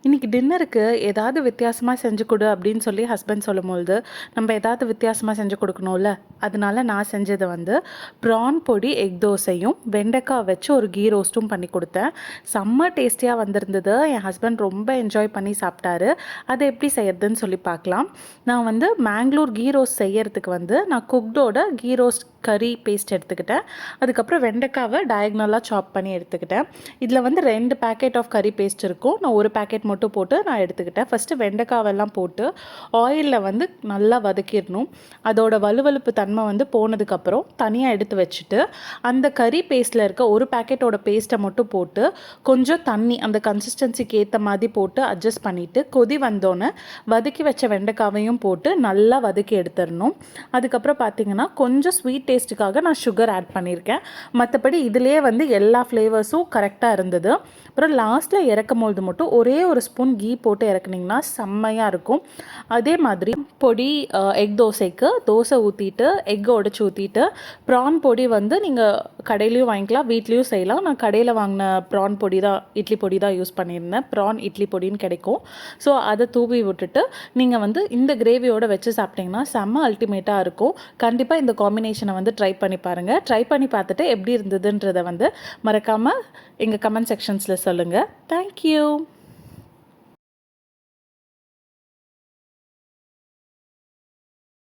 இன்றைக்கி டின்னருக்கு ஏதாவது வித்தியாசமாக செஞ்சு கொடு அப்படின்னு சொல்லி ஹஸ்பண்ட் சொல்லும்பொழுது நம்ம ஏதாவது வித்தியாசமாக செஞ்சு கொடுக்கணும்ல. அதனால நான் செஞ்சது வந்து ப்ரான் பொடி எக் தோசையும் வெண்டைக்காய் வச்சு ஒரு கீ ரோஸ்ட்டும் பண்ணி கொடுத்தேன். செம்ம டேஸ்டியாக வந்திருந்தது. என் ஹஸ்பண்ட் ரொம்ப என்ஜாய் பண்ணி சாப்பிட்டாரு. அதை எப்படி செய்யறதுன்னு சொல்லி பார்க்கலாம். நான் வந்து மேங்களூர் கீ ரோஸ்ட் செய்யறதுக்கு வந்து நான் குக்டோட கீ ரோஸ்ட் கறி பேஸ்ட் எடுத்துக்கிட்டேன். அதுக்கப்புறம் வெண்டைக்காவை டயக்னலாக சாப் பண்ணி எடுத்துக்கிட்டேன். இதில் வந்து 2 பேக்கெட் ஆஃப் கறி பேஸ்ட் இருக்கும். நான் ஒரு பேக்கெட் மட்டும் போட்டு நான் எடுத்துக்கிட்டேன். ஃபஸ்ட்டு வெண்டைக்காவெல்லாம் போட்டு ஆயிலில் வந்து நல்லா வதக்கிடணும். அதோட வலுவலுப்பு தன்மை வந்து போனதுக்கப்புறம் தனியாக எடுத்து வச்சுட்டு அந்த கறி பேஸ்ட்டில் இருக்க ஒரு பேக்கெட்டோட பேஸ்ட்டை மட்டும் போட்டு கொஞ்சம் தண்ணி அந்த கன்சிஸ்டன்சிக்கு ஏற்ற மாதிரி போட்டு அட்ஜஸ்ட் பண்ணிவிட்டு கொதி வந்தோன்னே வதக்கி வச்ச வெண்டைக்காவையும் போட்டு நல்லா வதக்கி எடுத்துடணும். அதுக்கப்புறம் பார்த்திங்கன்னா கொஞ்சம் ஸ்வீட் டேஸ்ட்டுக்காக நான் சுகர் ஆட் பண்ணியிருக்கேன். மற்றபடி இதிலே வந்து எல்லா ஃப்ளேவர்ஸும் கரெக்டாக இருந்தது. அப்புறம் லாஸ்ட்டில் இறக்கும் பொழுது மட்டும் ஒரே ஒரு ஸ்பூன் கீ போட்டு இறக்குனிங்கன்னா செம்மையாக இருக்கும். அதே மாதிரி பொடி எக் தோசைக்கு தோசை ஊற்றிட்டு எக் உடச்சி ஊற்றிட்டு ப்ரான் பொடி வந்து நீங்கள் கடையிலையும் வாங்கிக்கலாம், வீட்லேயும் செய்யலாம். நான் கடையில் வாங்கின ப்ரான் பொடி தான், இட்லி பொடி தான் யூஸ் பண்ணியிருந்தேன். ப்ரான் இட்லி பொடின்னு கிடைக்கும். ஸோ அதை தூவி விட்டுட்டு நீங்கள் வந்து இந்த கிரேவியோடு வச்சு சாப்பிட்டிங்கன்னா செம்ம அல்டிமேட்டாக இருக்கும். கண்டிப்பாக இந்த காம்பினேஷனை வந்து ட்ரை பண்ணி பாருங்கள். ட்ரை பண்ணி பார்த்துட்டு எப்படி இருந்ததுன்றதை வந்து மறக்காமல் எங்கள் கமெண்ட் செக்ஷன்ஸில் சொல்லுங்கள். தேங்க்யூ.